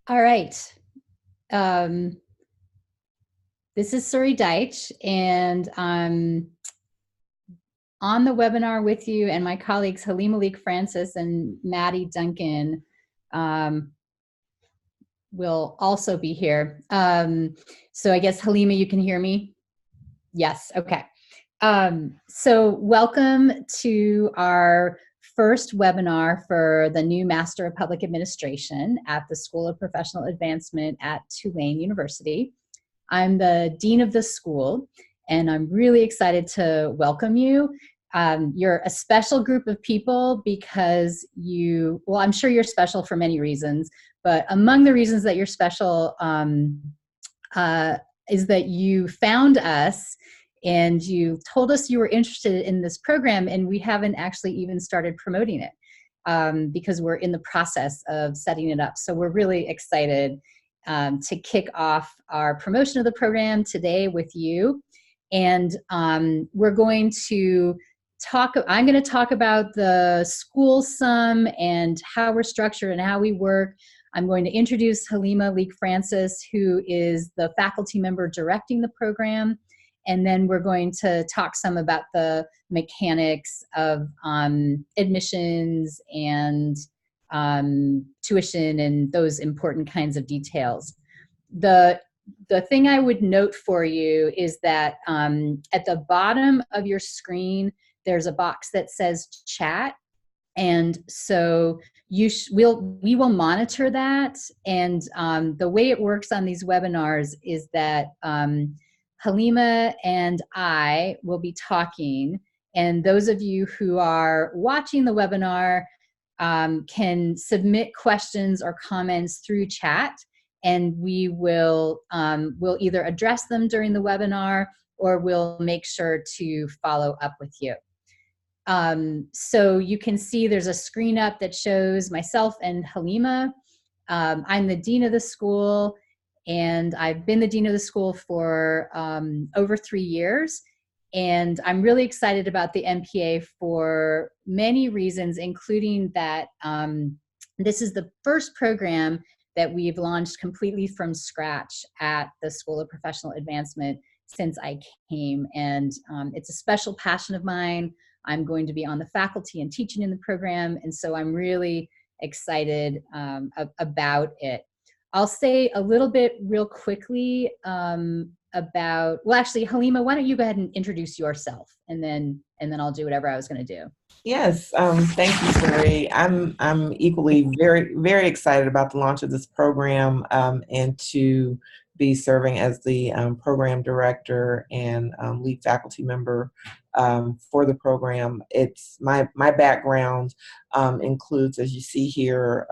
All right. This is Suri Deitch, and I'm on the webinar with you, and my colleagues Halima Leek Francis and Maddie Duncan will also be here. So I guess, Halima, you can hear me? Yes, okay. So welcome to our first webinar for the new Master of Public Administration at the School of Professional Advancement at Tulane University. I'm the dean of the school, and I'm really excited to welcome you. You're a special group of people because well, I'm sure you're special for many reasons, but among the reasons that you're special is that you found us and you told us you were interested in this program, and we haven't actually even started promoting it because we're in the process of setting it up. So we're really excited to kick off our promotion of the program today with you. And we're going to I'm going to talk about the school sum and how we're structured and how we work. I'm going to introduce Halima Leek Francis, who is the faculty member directing the program. And then we're going to talk some about the mechanics of admissions and tuition and those important kinds of details. The thing I would note for you is that at the bottom of your screen, there's a box that says chat. And so we will monitor that. And the way it works on these webinars is that Halima and I will be talking, and those of you who are watching the webinar can submit questions or comments through chat, and we will we'll either address them during the webinar or we'll make sure to follow up with you. So you can see there's a screen up that shows myself and Halima. I'm the dean of the school, and I've been the dean of the school for over 3 years. And I'm really excited about the MPA for many reasons, including that this is the first program that we've launched completely from scratch at the School of Professional Advancement since I came. And it's a special passion of mine. I'm going to be on the faculty and teaching in the program, and so I'm really excited about it. I'll say a little bit real quickly about, well, actually, Halima, why don't you go ahead and introduce yourself, and then I'll do whatever I was going to do. Yes, thank you, Suri. I'm equally very excited about the launch of this program and to be serving as the program director and lead faculty member for the program. It's my background includes, as you see here,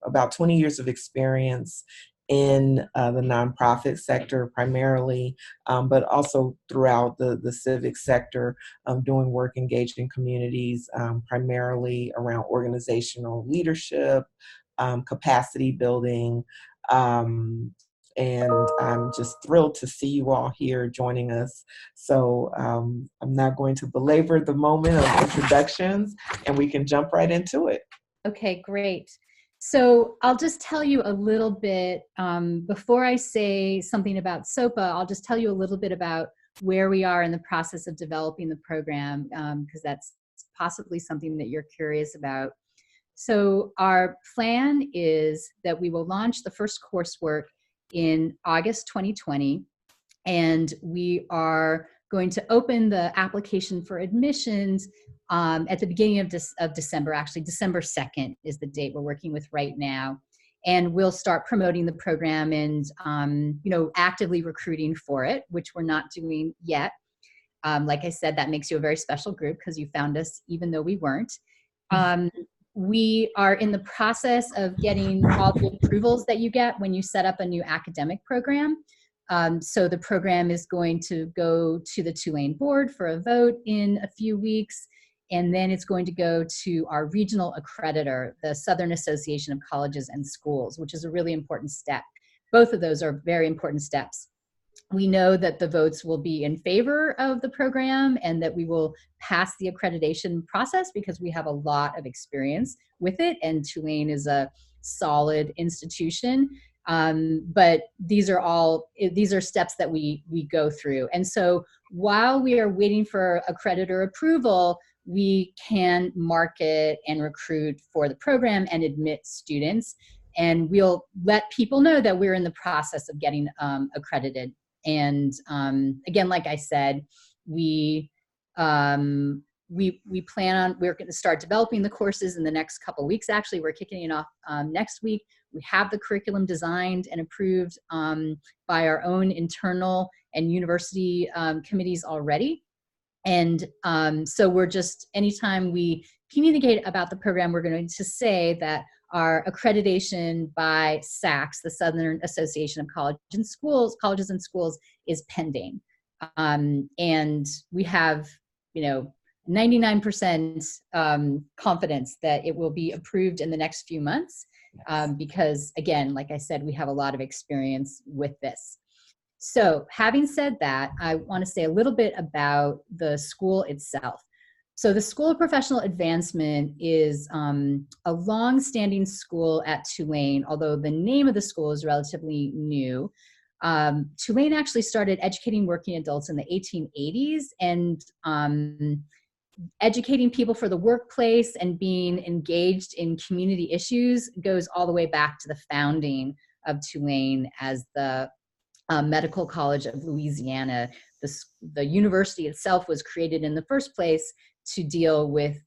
about 20 years of experience in the nonprofit sector primarily, but also throughout the civic sector, doing work engaged in communities, primarily around organizational leadership, capacity building, and I'm just thrilled to see you all here joining us. So I'm not going to belabor the moment of introductions, and we can jump right into it. Okay, great. So I'll just tell you a little bit, before I say something about SOPA, I'll just tell you a little bit about where we are in the process of developing the program, because that's possibly something that you're curious about. So our plan is that we will launch the first coursework in August 2020, and we are going to open the application for admissions at the beginning of December. Actually, December 2nd is the date we're working with right now. And we'll start promoting the program and actively recruiting for it, which we're not doing yet. Like I said, that makes you a very special group because you found us even though we weren't. We are in the process of getting all the approvals that you get when you set up a new academic program. So the program is going to go to the Tulane board for a vote in a few weeks, and then it's going to go to our regional accreditor, the Southern Association of Colleges and Schools, which is a really important step. Both of those are very important steps. We know that the votes will be in favor of the program and that we will pass the accreditation process because we have a lot of experience with it, and Tulane is a solid institution. But these are steps that we go through. And so while we are waiting for accreditor approval, we can market and recruit for the program and admit students. And we'll let people know that we're in the process of getting accredited. And again, like I said, we plan on, we're going to start developing the courses in the next couple of weeks. Actually, we're kicking it off next week. We have the curriculum designed and approved by our own internal and university committees already. And so we're just, anytime we communicate about the program, we're going to say that our accreditation by SACS, the Southern Association of Colleges and Schools, is pending. And we have, 99% confidence that it will be approved in the next few months, because again, like I said, we have a lot of experience with this. So having said that, I want to say a little bit about the school itself. So the School of Professional Advancement is a long-standing school at Tulane, although the name of the school is relatively new. Tulane actually started educating working adults in the 1880s, and educating people for the workplace and being engaged in community issues goes all the way back to the founding of Tulane as the Medical College of Louisiana. The university itself was created in the first place to deal with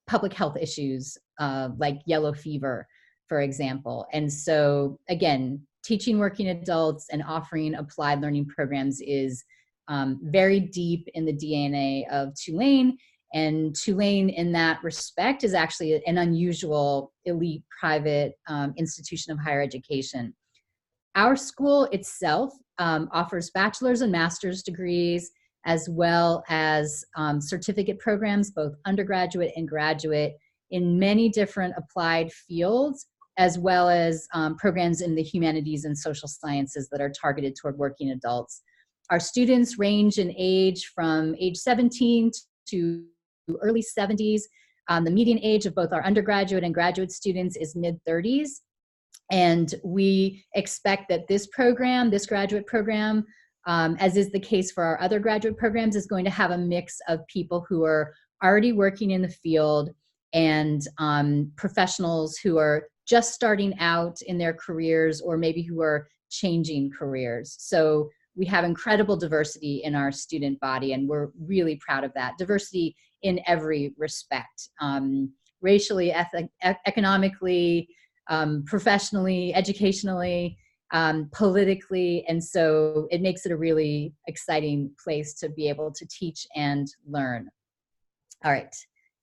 public health issues like yellow fever, for example. And so again, teaching working adults and offering applied learning programs is very deep in the DNA of Tulane. And Tulane, in that respect, is actually an unusual elite private institution of higher education. Our school itself offers bachelor's and master's degrees, as well as certificate programs, both undergraduate and graduate, in many different applied fields, as well as programs in the humanities and social sciences that are targeted toward working adults. Our students range in age from age 17 to early 70s. The median age of both our undergraduate and graduate students is mid-30s. And we expect that this program, this graduate program, as is the case for our other graduate programs, is going to have a mix of people who are already working in the field and professionals who are just starting out in their careers, or maybe who are changing careers. So we have incredible diversity in our student body, and we're really proud of that. Diversity in every respect, racially, economically, professionally, educationally, politically. And so it makes it a really exciting place to be able to teach and learn. All right,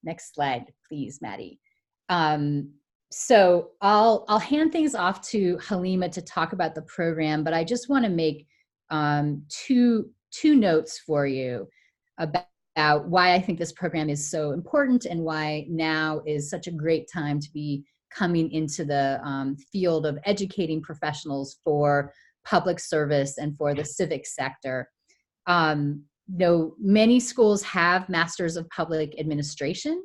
next slide, please, Maddie. So I'll hand things off to Halima to talk about the program, but I just want to make two notes for you about why I think this program is so important and why now is such a great time to be coming into the field of educating professionals for public service and for the civic sector. Many schools have Masters of Public Administration.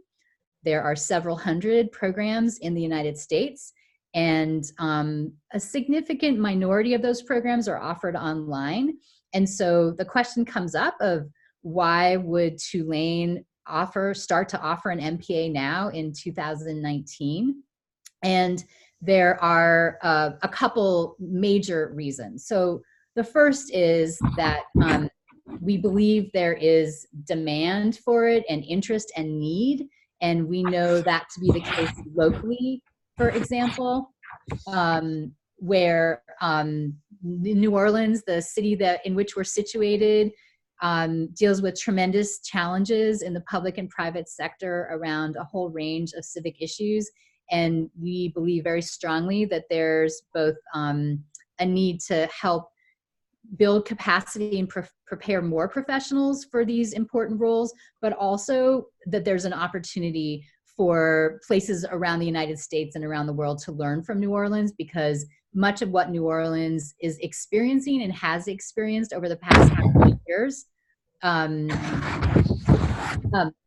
There are several hundred programs in the United States, and a significant minority of those programs are offered online. And so the question comes up of, why would Tulane start to offer an MPA now in 2019? And there are a couple major reasons. So the first is that we believe there is demand for it and interest and need. And we know that to be the case locally, for example, where New Orleans, the city in which we're situated, deals with tremendous challenges in the public and private sector around a whole range of civic issues. And we believe very strongly that there's both a need to help build capacity and prepare more professionals for these important roles, but also that there's an opportunity for places around the United States and around the world to learn from New Orleans, because much of what New Orleans is experiencing and has experienced over the past couple of years.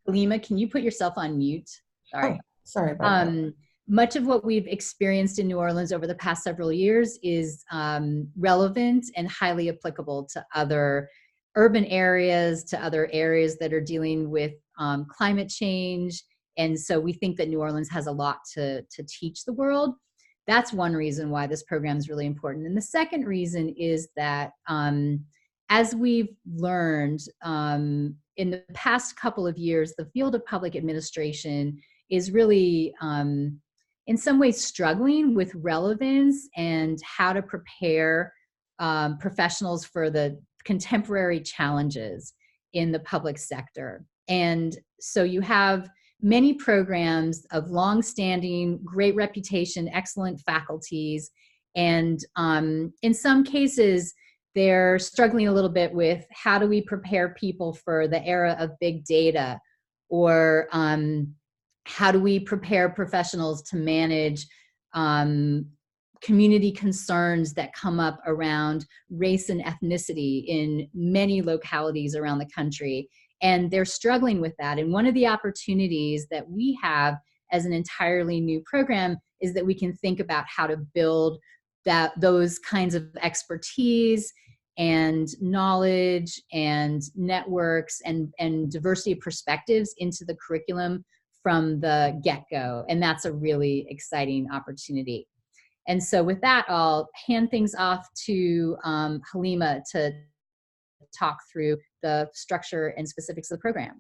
Halima, can you put yourself on mute? Sorry. Oh, sorry about that. much of what we've experienced in New Orleans over the past several years is relevant and highly applicable to other urban areas, to other areas that are dealing with climate change. And so we think that New Orleans has a lot to teach the world. That's one reason why this program is really important. And the second reason is that as we've learned in the past couple of years, the field of public administration is really in some ways struggling with relevance and how to prepare professionals for the contemporary challenges in the public sector. And so you have many programs of long-standing, great reputation, excellent faculties, and in some cases, they're struggling a little bit with how do we prepare people for the era of big data, or how do we prepare professionals to manage community concerns that come up around race and ethnicity in many localities around the country. And they're struggling with that. And one of the opportunities that we have as an entirely new program is that we can think about how to build those kinds of expertise and knowledge and networks and diversity of perspectives into the curriculum from the get-go. And that's a really exciting opportunity. And so with that, I'll hand things off to Halima to talk through the structure and specifics of the program.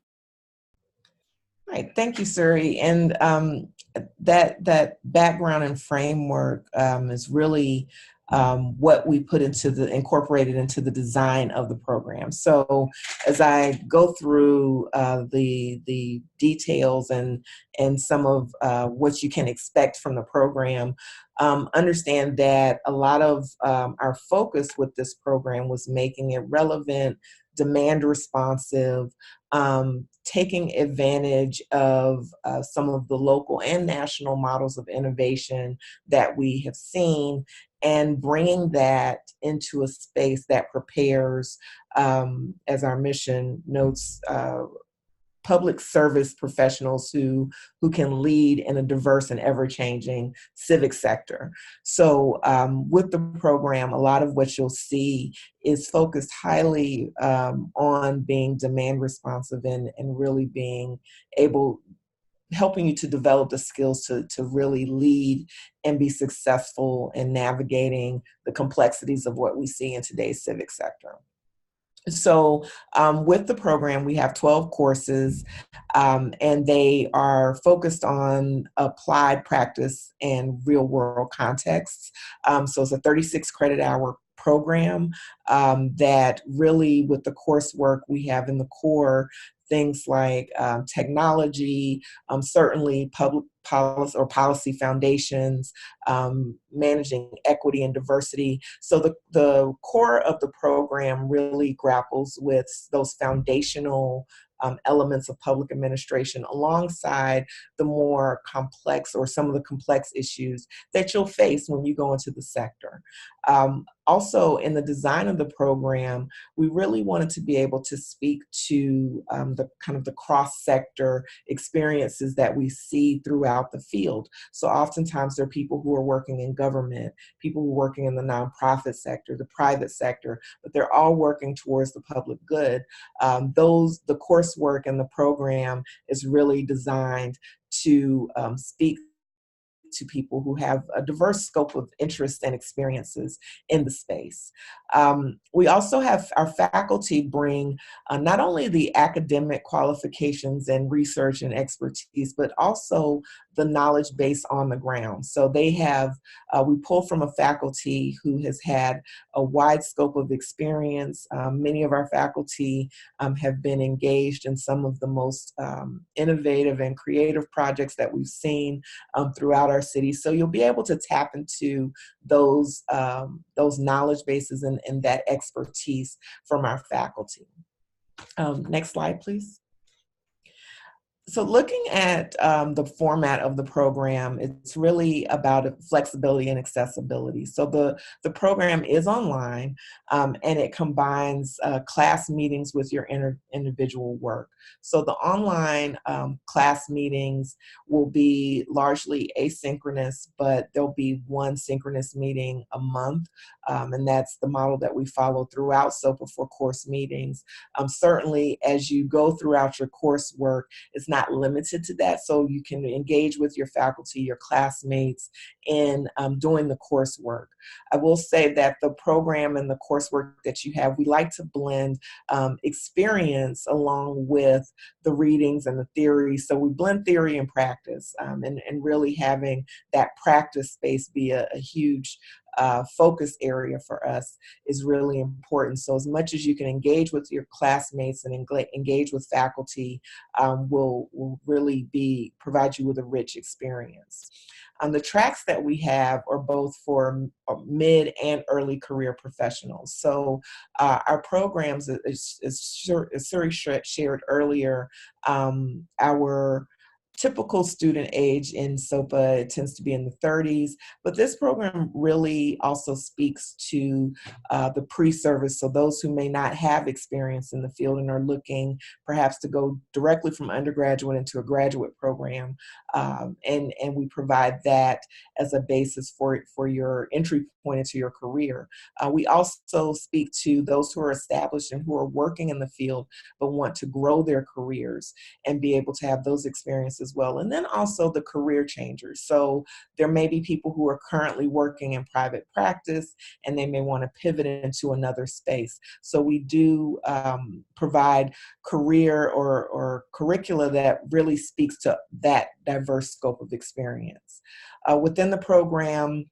Right, thank you, Suri. And that background and framework is really what we incorporated into the design of the program. So as I go through the details and some of what you can expect from the program, understand that a lot of our focus with this program was making it relevant, demand responsive, taking advantage of some of the local and national models of innovation that we have seen, and bringing that into a space that prepares, as our mission notes, public service professionals who can lead in a diverse and ever-changing civic sector. So with the program, a lot of what you'll see is focused highly on being demand responsive and really being able, helping you to develop the skills to really lead and be successful in navigating the complexities of what we see in today's civic sector. So with the program, we have 12 courses, and they are focused on applied practice and real world contexts. So it's a 36 credit hour program that really, with the coursework we have in the core, things like technology, certainly public policy or policy foundations, managing equity and diversity. So the core of the program really grapples with those foundational elements of public administration alongside the more complex, or some of the complex issues that you'll face when you go into the sector. Also, in the design of the program, we really wanted to be able to speak to the kind of the cross-sector experiences that we see throughout the field. So oftentimes there are people who are working in government, people who are working in the nonprofit sector, the private sector, but they're all working towards the public good. The coursework and the program is really designed to speak to people who have a diverse scope of interests and experiences in the space. We also have our faculty bring not only the academic qualifications and research and expertise, but also the knowledge base on the ground. So they have, we pull from a faculty who has had a wide scope of experience. Many of our faculty have been engaged in some of the most innovative and creative projects that we've seen throughout our city. So you'll be able to tap into those knowledge bases and that expertise from our faculty. Next slide, please. So looking at the format of the program, it's really about flexibility and accessibility. So the program is online, and it combines class meetings with your individual work. So the online class meetings will be largely asynchronous, but there'll be one synchronous meeting a month, and that's the model that we follow throughout SOPA for course meetings. Certainly, as you go throughout your coursework, it's not limited to that, so you can engage with your faculty, your classmates in doing the coursework. I will say that the program and the coursework that you have, we like to blend experience along with the readings and the theory. So we blend theory and practice, and really having that practice space be a huge focus area for us is really important. So as much as you can engage with your classmates and engage with faculty, will really provide you with a rich experience. The tracks that we have are both for mid and early career professionals. So our programs, as Suri shared earlier, our typical student age in SOPA, it tends to be in the 30s, but this program really also speaks to the pre-service, so those who may not have experience in the field and are looking perhaps to go directly from undergraduate into a graduate program, and we provide that as a basis for your entry point into your career. We also speak to those who are established and who are working in the field but want to grow their careers and be able to have those experiences as well. And then also the career changers. So there may be people who are currently working in private practice and they may want to pivot into another space. So we do provide career or curricula that really speaks to that diverse scope of experience. Within the program,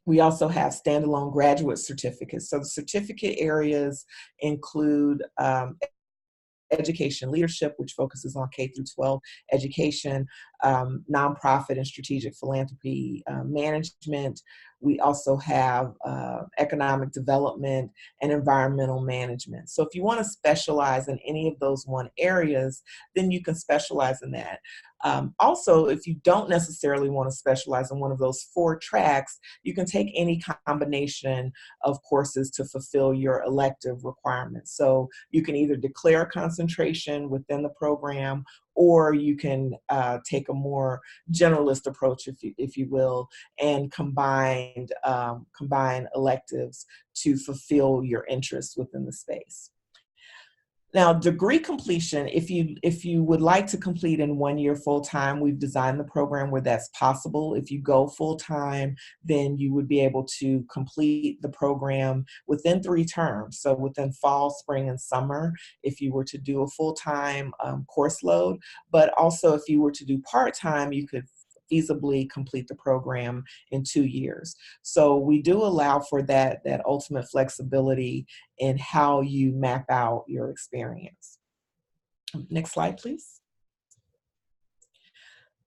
we also have standalone graduate certificates. So the certificate areas include education leadership, which focuses on K through 12 education, nonprofit and strategic philanthropy management. We also have economic development and environmental management. So if you want to specialize in any of those areas, then you can specialize in that. Also, if you don't necessarily want to specialize in one of those 4 tracks, you can take any combination of courses to fulfill your elective requirements. So you can either declare concentration within the program, or you can take a more generalist approach, if you will, and combine electives to fulfill your interests within the space. Now, degree completion, if you would like to complete in 1 year full-time, we've designed the program where that's possible. If you go full-time, then you would be able to complete the program within 3 terms. So within fall, spring, and summer, if you were to do a full-time course load. But also if you were to do part-time, you could feasibly complete the program in 2 years. So we do allow for that ultimate flexibility in how you map out your experience. Next slide, please.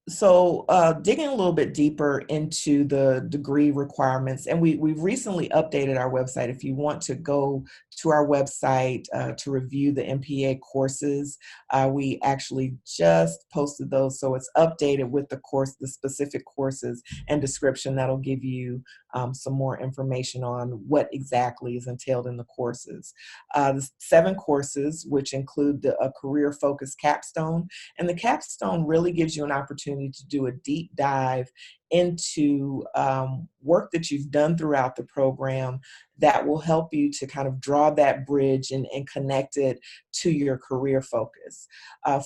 So digging a little bit deeper into the degree requirements, and we've recently updated our website. If you want to go to our website to review the MPA courses, we actually just posted those, so it's updated with the specific courses and description that'll give you some more information on what exactly is entailed in the courses. The 7 courses, which include a career-focused capstone, and the capstone really gives you an opportunity to do a deep dive into work that you've done throughout the program that will help you to kind of draw that bridge and connect it to your career focus.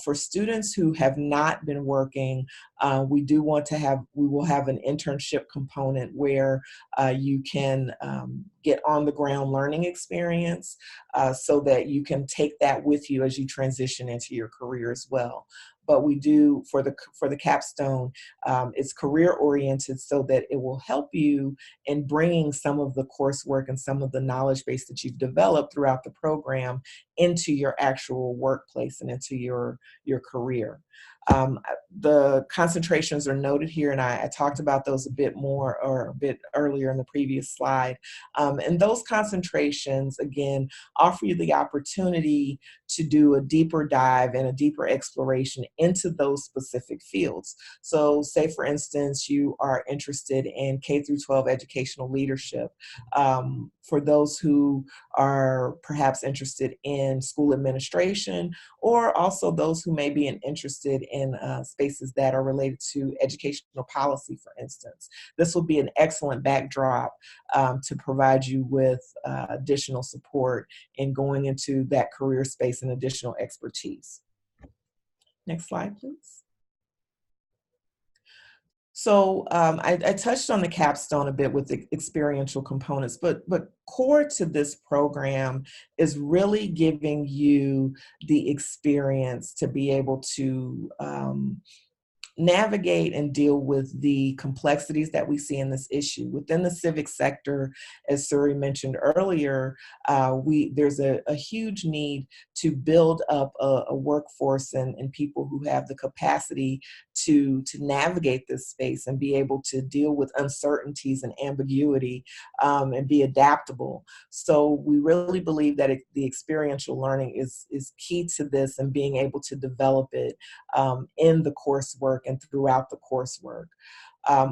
For students who have not been working, we will have an internship component where you can get on the ground learning experience so that you can take that with you as you transition into your career as well. But we do, for the capstone, it's career oriented so that it will help you in bringing some of the coursework and some of the knowledge base that you've developed throughout the program into your actual workplace and into your career. The concentrations are noted here, and I talked about those a bit more or a bit earlier in the previous slide. And those concentrations, again, offer you the opportunity to do a deeper dive and a deeper exploration into those specific fields. So say, for instance, you are interested in K through 12 educational leadership. For those who are perhaps interested in school administration, or also those who may be interested in spaces that are related to educational policy, for instance. This will be an excellent backdrop to provide you with additional support in going into that career space and additional expertise. Next slide, please. So I touched on the capstone a bit with the experiential components, but core to this program is really giving you the experience to be able to navigate and deal with the complexities that we see in this issue. Within the civic sector, as Suri mentioned earlier, there's a huge need to build up a workforce and people who have the capacity to navigate this space and be able to deal with uncertainties and ambiguity and be adaptable. So we really believe that the experiential learning is key to this and being able to develop it in the coursework and throughout the coursework.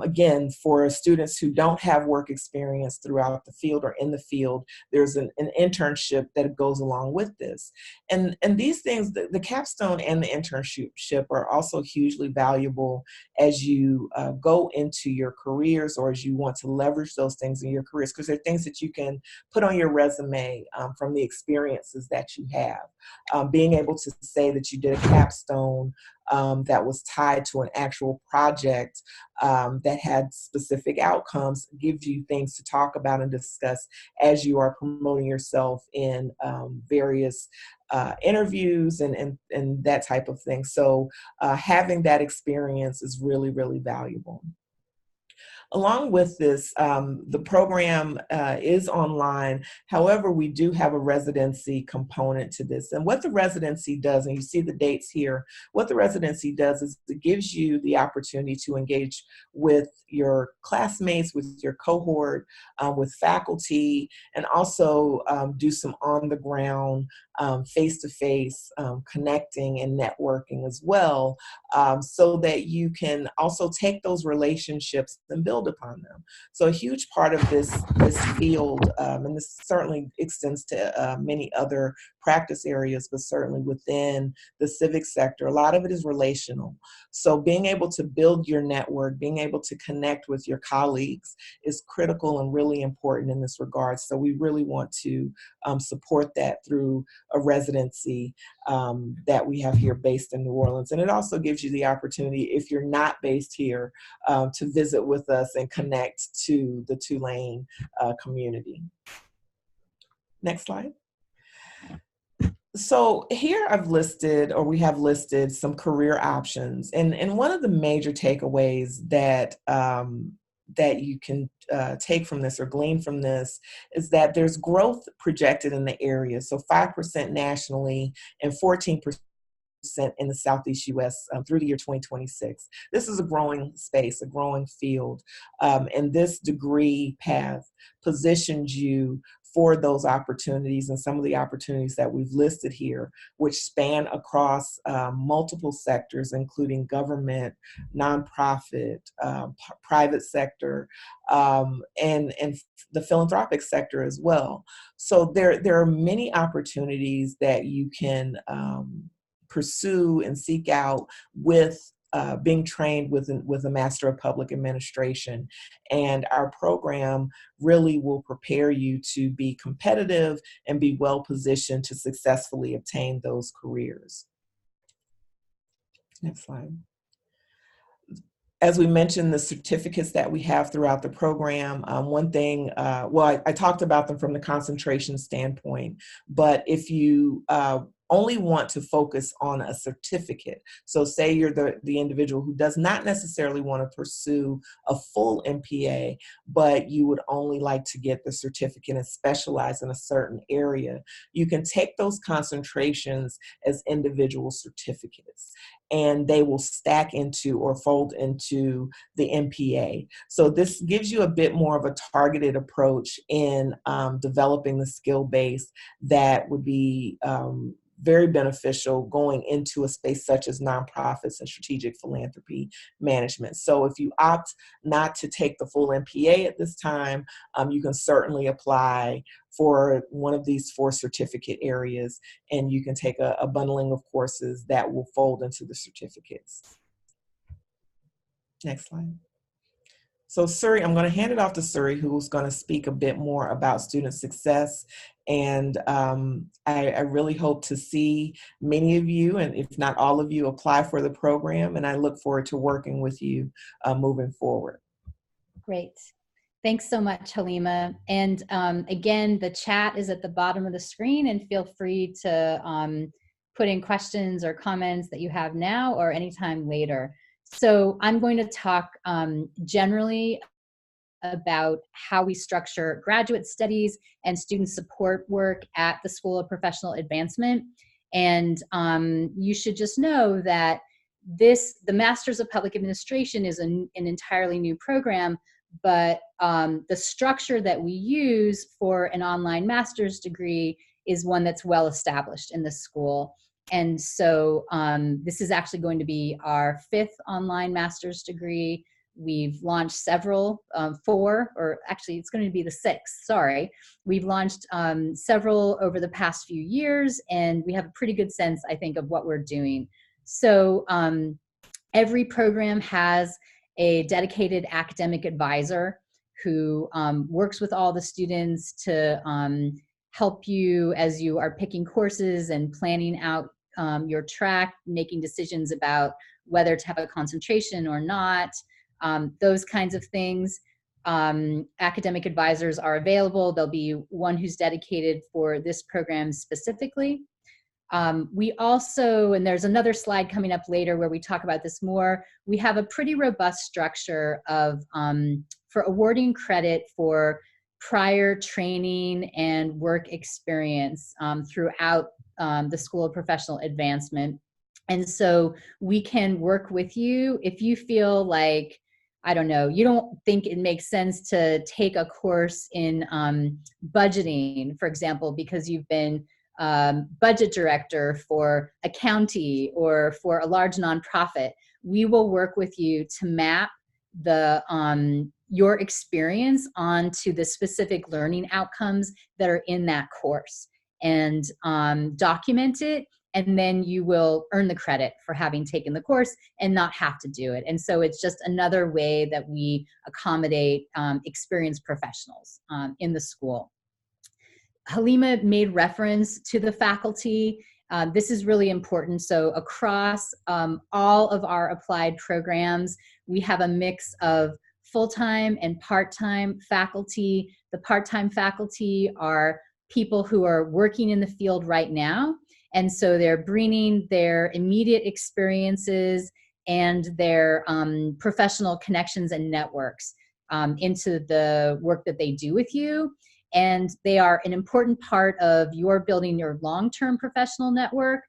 Again, for students who don't have work experience throughout the field or in the field, there's an internship that goes along with this. And these things, the capstone and the internship are also hugely valuable as you go into your careers or as you want to leverage those things in your careers, because they're things that you can put on your resume from the experiences that you have. Being able to say that you did a capstone that was tied to an actual project that had specific outcomes gives you things to talk about and discuss as you are promoting yourself in various interviews and that type of thing. So having that experience is really, really valuable. Along with this, the program is online. However, we do have a residency component to this. And what the residency does, and you see the dates here, what the residency does is it gives you the opportunity to engage with your classmates, with your cohort, with faculty, and also do some on-the-ground, face-to-face connecting and networking as well, so that you can also take those relationships and build upon them. So a huge part of this field, and this certainly extends to many other practice areas, but certainly within the civic sector, a lot of it is relational. So being able to build your network, being able to connect with your colleagues is critical and really important in this regard. So we really want to support that through a residency that we have here based in New Orleans. And it also gives you the opportunity, if you're not based here, to visit with us and connect to the Tulane community. Next slide. So here we have listed some career options. And one of the major takeaways that that you can take from this or glean from this is that there's growth projected in the area. So 5% nationally and 14% in the Southeast U.S. Through the year 2026. This is a growing space, a growing field, and this degree path positions you for those opportunities and some of the opportunities that we've listed here, which span across multiple sectors, including government, nonprofit, private sector, and the philanthropic sector as well. So there are many opportunities that you can pursue and seek out with being trained with a Master of Public Administration. And our program really will prepare you to be competitive and be well positioned to successfully obtain those careers. Next slide. As we mentioned, the certificates that we have throughout the program, one thing, I talked about them from the concentration standpoint, but if you only want to focus on a certificate. So say you're the individual who does not necessarily want to pursue a full MPA, but you would only like to get the certificate and specialize in a certain area. You can take those concentrations as individual certificates, and they will stack into or fold into the MPA. So this gives you a bit more of a targeted approach in developing the skill base that would be very beneficial going into a space such as nonprofits and strategic philanthropy management. So if you opt not to take the full MPA at this time, you can certainly apply for one of these 4 certificate areas, and you can take a bundling of courses that will fold into the certificates. Next slide. So Suri, I'm going to hand it off to Suri, who's going to speak a bit more about student success. And I really hope to see many of you, and if not all of you, apply for the program. And I look forward to working with you moving forward. Great. Thanks so much, Halima. And again, the chat is at the bottom of the screen, and feel free to put in questions or comments that you have now or anytime later. So I'm going to talk generally about how we structure graduate studies and student support work at the School of Professional Advancement. And you should just know that the Masters of Public Administration is an entirely new program, but the structure that we use for an online master's degree is one that's well established in the school. And so this is actually going to be our 5th online master's degree. We've launched several, 4, or actually it's going to be the 6th, sorry. We've launched several over the past few years, and we have a pretty good sense, I think, of what we're doing. So every program has a dedicated academic advisor who works with all the students to help you as you are picking courses and planning out your track, making decisions about whether to have a concentration or not, those kinds of things. Academic advisors are available. There'll be one who's dedicated for this program specifically. We also, and there's another slide coming up later where we talk about this more, we have a pretty robust structure of for awarding credit for prior training and work experience throughout the School of Professional Advancement. And so we can work with you if you feel like, I don't know, you don't think it makes sense to take a course in budgeting, for example, because you've been budget director for a county or for a large nonprofit. We will work with you to map the your experience onto the specific learning outcomes that are in that course and document it, and then you will earn the credit for having taken the course and not have to do it. And so it's just another way that we accommodate experienced professionals in the school. Halima made reference to the faculty. This is really important. So across all of our applied programs, we have a mix of full-time and part-time faculty. The part-time faculty are people who are working in the field right now. And so they're bringing their immediate experiences and their professional connections and networks into the work that they do with you. And they are an important part of your building your long-term professional network.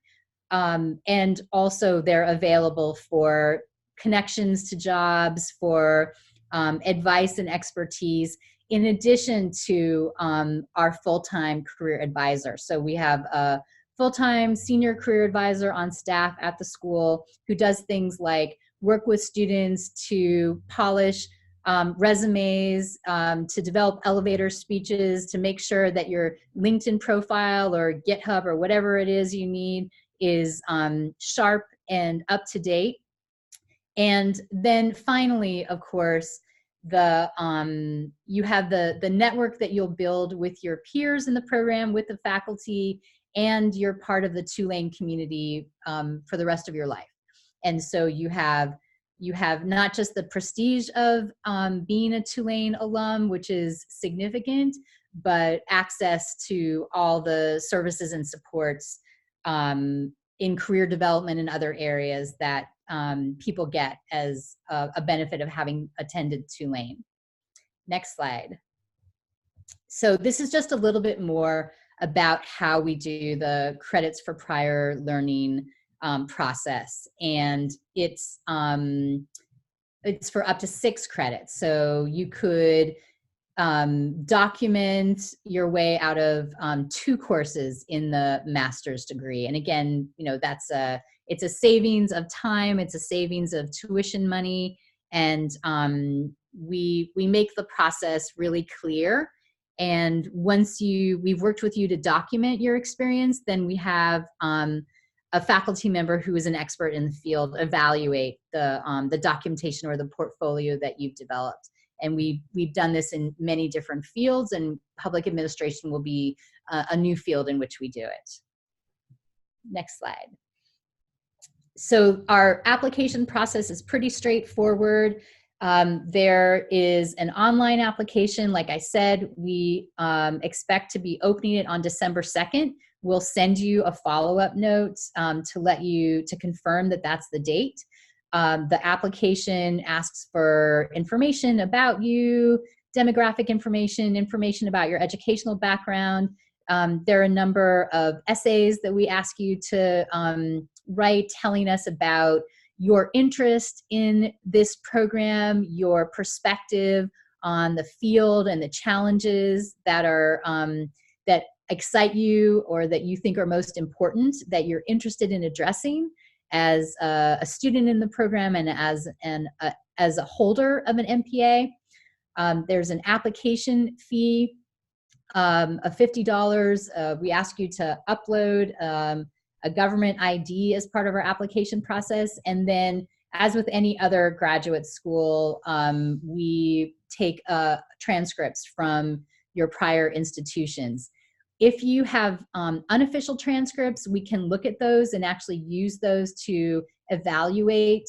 And also they're available for connections to jobs, for advice and expertise, in addition to our full-time career advisor. So we have a full-time senior career advisor on staff at the school who does things like work with students to polish resumes, to develop elevator speeches, to make sure that your LinkedIn profile or GitHub or whatever it is you need is sharp and up to date. And then finally, of course, you have the network that you'll build with your peers in the program, with the faculty, and you're part of the Tulane community for the rest of your life. And so you have not just the prestige of being a Tulane alum, which is significant, but access to all the services and supports in career development and other areas that people get as a benefit of having attended Tulane. Next slide. So this is just a little bit more about how we do the credits for prior learning process. And it's for up to 6 credits. So you could document your way out of 2 courses in the master's degree. And again, you know, it's a savings of time, it's a savings of tuition money, and we make the process really clear. And once we've worked with you to document your experience, then we have a faculty member who is an expert in the field evaluate the documentation or the portfolio that you've developed. And we've done this in many different fields, and public administration will be a new field in which we do it. Next slide. So our application process is pretty straightforward. There is an online application. Like I said, we expect to be opening it on December 2nd. We'll send you a follow-up note to confirm that that's the date. The application asks for information about you, demographic information about your educational background. There are a number of essays that we ask you to write, telling us about your interest in this program, your perspective on the field and the challenges that are that excite you or that you think are most important, that you're interested in addressing as a student in the program and as a holder of an MPA. There's an application fee of $50. We ask you to upload a government ID as part of our application process. And then, as with any other graduate school, we take transcripts from your prior institutions. If you have unofficial transcripts, we can look at those and actually use those to evaluate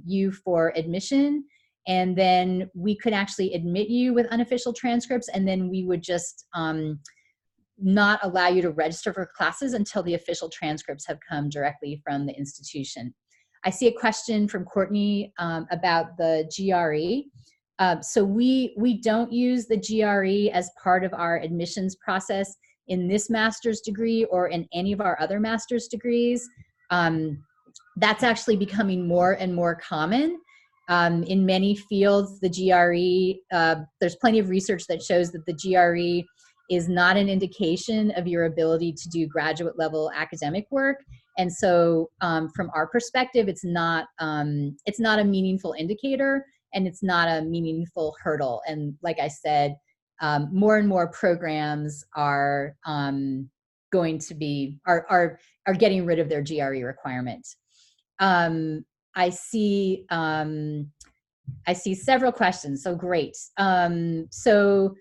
you for admission. And then we could actually admit you with unofficial transcripts, and then we would just not allow you to register for classes until the official transcripts have come directly from the institution. I see a question from Courtney about the GRE. So we don't use the GRE as part of our admissions process in this master's degree or in any of our other master's degrees. That's actually becoming more and more common. In many fields, the GRE, there's plenty of research that shows that the GRE is not an indication of your ability to do graduate level academic work. And so from our perspective, it's not a meaningful indicator, and it's not a meaningful hurdle. And like I said, more and more programs are going to be, are getting rid of their GRE requirement. I see several questions, so great. So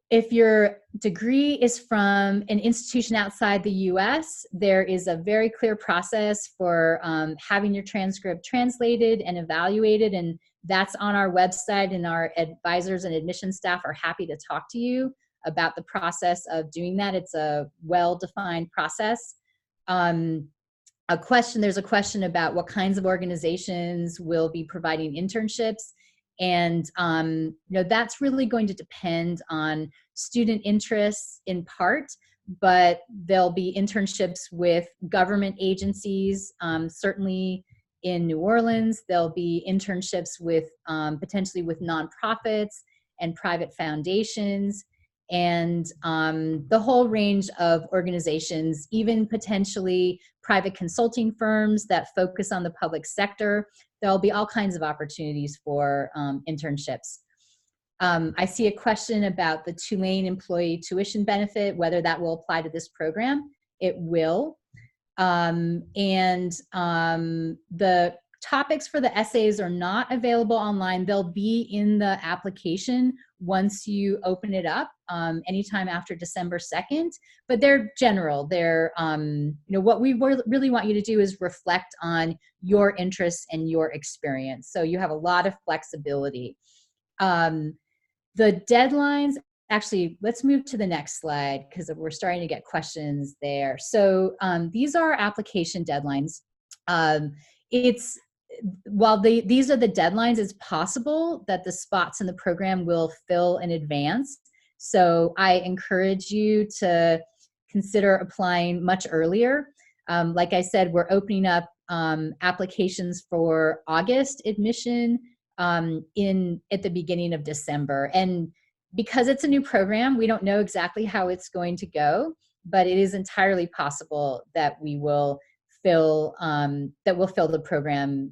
if your degree is from an institution outside the US, there is a very clear process for having your transcript translated and evaluated, and that's on our website, and our advisors and admission staff are happy to talk to you about the process of doing that. It's a well-defined process. There's a question about what kinds of organizations will be providing internships. And that's really going to depend on student interests in part, but there'll be internships with government agencies, certainly in New Orleans. There'll be internships with potentially with nonprofits and private foundations, and the whole range of organizations, even potentially private consulting firms that focus on the public sector. There'll be all kinds of opportunities for internships. I see a question about the Tulane employee tuition benefit, whether that will apply to this program. It will. The topics for the essays are not available online. They'll be in the application once you open it up, anytime after December 2nd, but they're general. They're, what we really want you to do is reflect on your interests and your experience. So you have a lot of flexibility. The deadlines actually, let's move to the next slide because we're starting to get questions there. So these are application deadlines. It's while these are the deadlines, it's possible that the spots in the program will fill in advance. So I encourage you to consider applying much earlier. Like I said, we're opening up applications for August admission at the beginning of December. And because it's a new program, we don't know exactly how it's going to go, but it is entirely possible that we will fill the program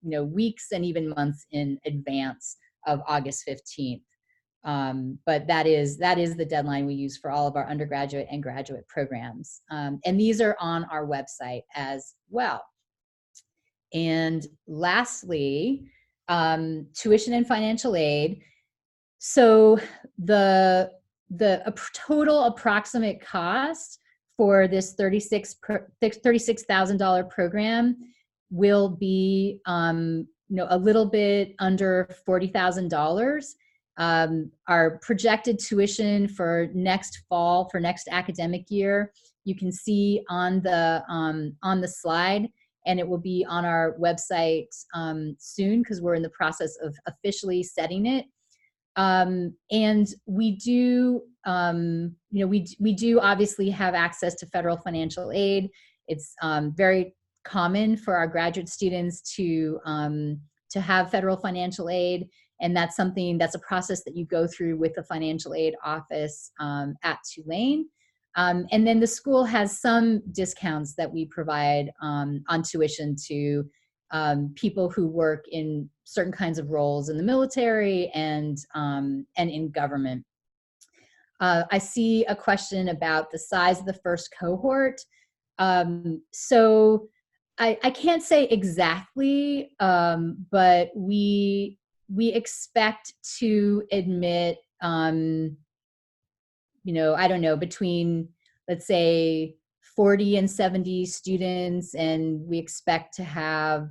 weeks and even months in advance of August 15th. But that is the deadline we use for all of our undergraduate and graduate programs. And these are on our website as well. And lastly, tuition and financial aid. So the total approximate cost for this $36,000 program will be a little bit under $40,000. Our projected tuition for next fall, for next academic year, you can see on the slide, and it will be on our website soon because we're in the process of officially setting it. And we do, we do obviously have access to federal financial aid. It's very common for our graduate students to have federal financial aid, and that's a process that you go through with the financial aid office at Tulane. And then the school has some discounts that we provide on tuition to people who work in certain kinds of roles in the military and in government. I see a question about the size of the first cohort. So I can't say exactly, but we expect to admit, I don't know, between, let's say, 40 and 70 students, and we expect to have,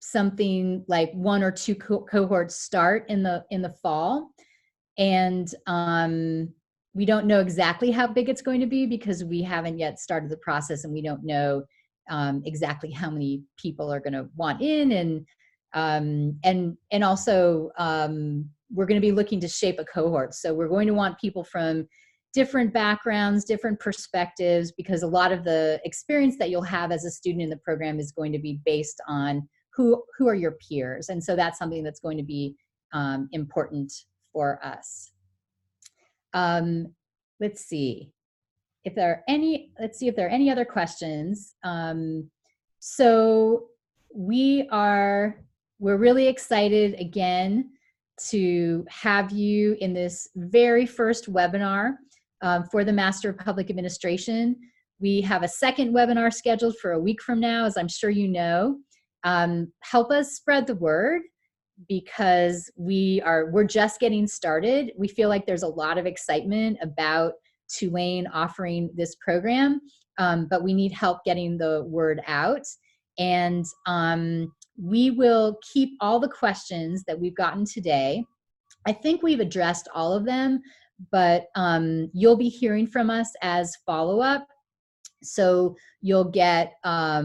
something like 1 or 2 cohorts start in the fall. And we don't know exactly how big it's going to be because we haven't yet started the process, and we don't know exactly how many people are going to want in, and also we're going to be looking to shape a cohort. So we're going to want people from different backgrounds, different perspectives, because a lot of the experience that you'll have as a student in the program is going to be based on who are your peers. And so that's something that's going to be important for us. Let's see if there are any other questions. So we're really excited again to have you in this very first webinar for the Master of Public Administration. We have a second webinar scheduled for a week from now, as I'm sure you know. Help us spread the word, because we're just getting started. We feel like there's a lot of excitement about Tulane offering this program, but we need help getting the word out. And we will keep all the questions that we've gotten today. I think we've addressed all of them, but you'll be hearing from us as follow-up. So you'll get a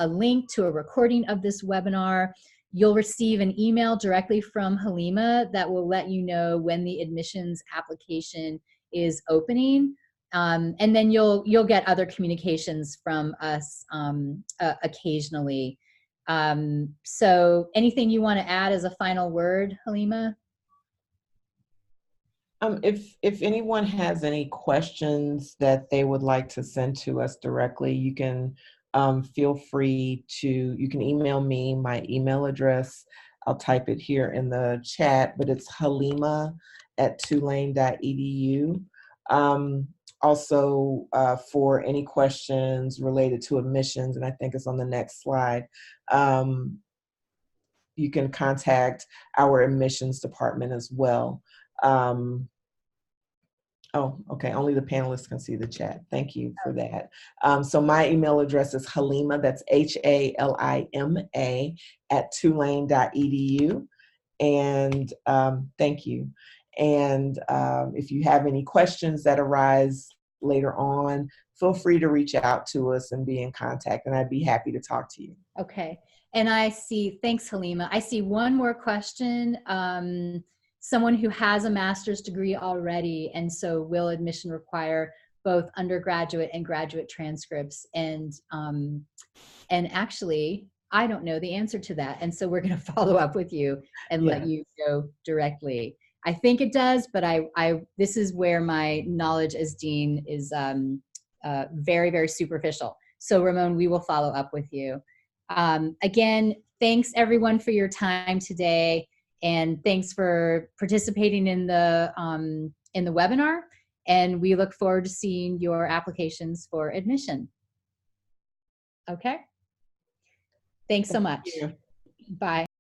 link to a recording of this webinar. You'll receive an email directly from Halima that will let you know when the admissions application is opening. And then you'll get other communications from us occasionally. So anything you want to add as a final word, Halima? If anyone has any questions that they would like to send to us directly, you can feel free you can email me. My email address, I'll type it here in the chat, but it's halima@tulane.edu. Also, for any questions related to admissions, and I think it's on the next slide, you can contact our admissions department as well. Oh, okay. Only the panelists can see the chat. Thank you for that. So my email address is Halima, that's HALIMA @tulane.edu. And thank you. And if you have any questions that arise later on, feel free to reach out to us and be in contact, and I'd be happy to talk to you. Okay. And I see, thanks, Halima. I see one more question. Someone who has a master's degree already, and so will admission require both undergraduate and graduate transcripts? And actually, I don't know the answer to that. And so we're going to follow up with you and let you know directly. I think it does, but this is where my knowledge as dean is very, very superficial. So Ramon, we will follow up with you. Again, thanks everyone for your time today. And thanks for participating in the webinar. And we look forward to seeing your applications for admission. Okay. Thanks so much. Bye.